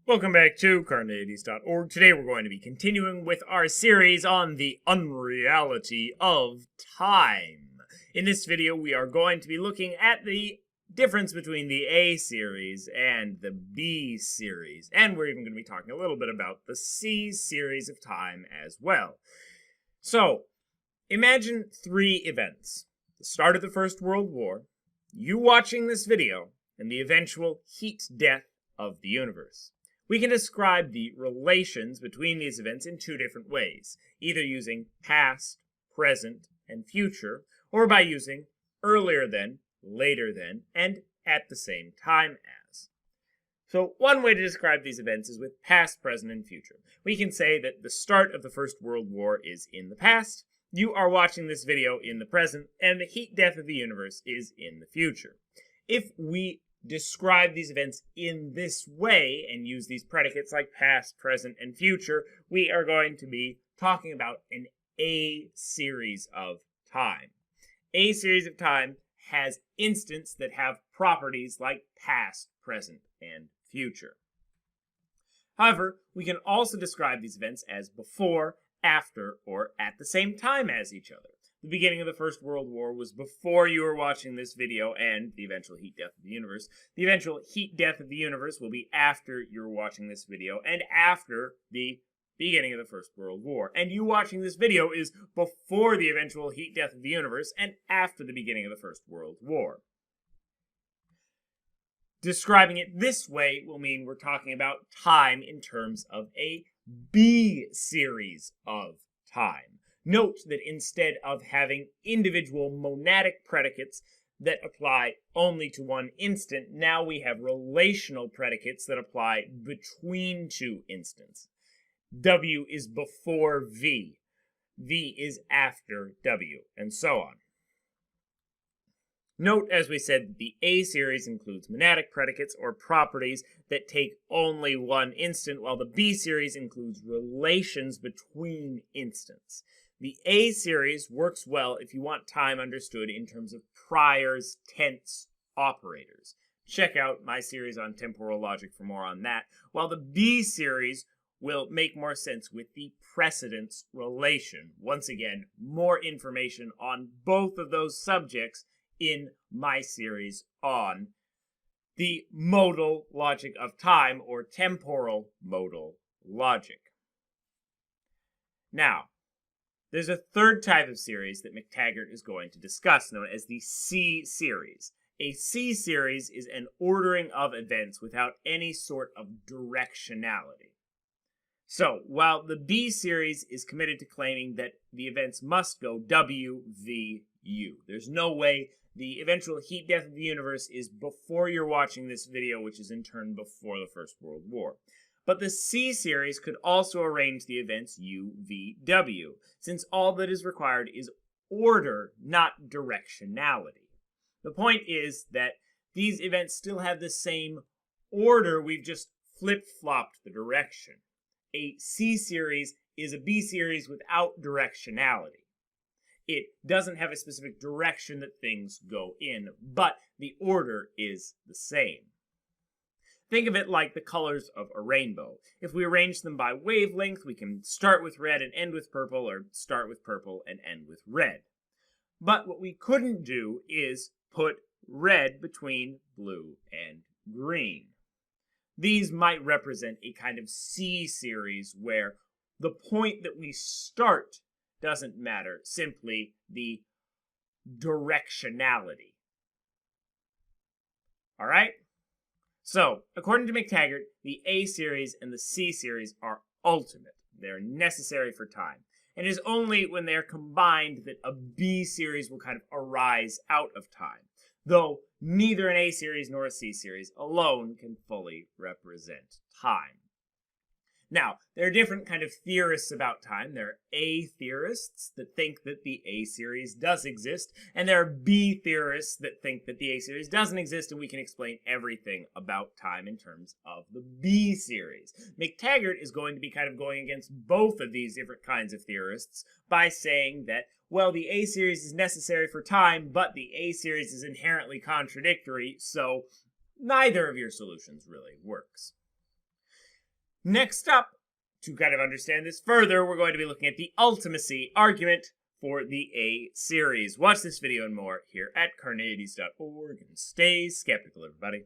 Welcome back to Carneades.org. Today we're going to be continuing with our series on the unreality of time. In this video we are going to be looking at the difference between the A series and the B series, and we're even going to be talking a little bit about the C series of time as well. So, imagine three events: the start of the First World War, you watching this video, and the eventual heat death of the universe. We can describe the relations between these events in two different ways, either using past, present, and future, or by using earlier than, later than, and at the same time as. So one way to describe these events is with past, present, and future. We can say that the start of the First World War is in the past, you are watching this video in the present, and the heat death of the universe is in the future. If we describe these events in this way and use these predicates like past, present, and future, we are going to be talking about an A series of time. A series of time has instants that have properties like past, present, and future. However, we can also describe these events as before, after, or at the same time as each other. The beginning of the First World War was before you were watching this video and the eventual heat death of the universe. The eventual heat death of the universe will be after you're watching this video and after the beginning of the First World War. And you watching this video is before the eventual heat death of the universe and after the beginning of the First World War. Describing it this way will mean we're talking about time in terms of a B series of time. Note that instead of having individual monadic predicates that apply only to one instant, now we have relational predicates that apply between two instants. W is before V. V is after W, and so on. Note, as we said, the A series includes monadic predicates or properties that take only one instant, while the B series includes relations between instants. The A series works well if you want time understood in terms of priors tense operators. Check out my series on temporal logic for more on that, while the B series will make more sense with the precedence relation. Once again, more information on both of those subjects in my series on the modal logic of time, or temporal modal logic. Now, there's a third type of series that McTaggart is going to discuss, known as the C series. A C series is an ordering of events without any sort of directionality. So, while the B series is committed to claiming that the events must go W, V, U. There's no way the eventual heat death of the universe is before you're watching this video, which is in turn before the First World War. But the C series could also arrange the events U, V, W, since all that is required is order, not directionality. The point is that these events still have the same order, we've just flip-flopped the direction. A C series is a B series without directionality. It doesn't have a specific direction that things go in, but the order is the same. Think of it like the colors of a rainbow. If we arrange them by wavelength, we can start with red and end with purple, or start with purple and end with red. But what we couldn't do is put red between blue and green. These might represent a kind of C series where the point that we start doesn't matter, simply the directionality. All right? So, according to McTaggart, the A series and the C series are ultimate. They're necessary for time. And it is only when they are combined that a B series will kind of arise out of time, though neither an A series nor a C series alone can fully represent time. Now, there are different kind of theorists about time. There are A theorists that think that the A series does exist, and there are B theorists that think that the A series doesn't exist, and we can explain everything about time in terms of the B series. McTaggart is going to be kind of going against both of these different kinds of theorists by saying that, well, the A series is necessary for time, but the A series is inherently contradictory, so neither of your solutions really works. Next up, to kind of understand this further, we're going to be looking at the ultimacy argument for the A series. Watch this video and more here at Carneades.org, and stay skeptical, everybody.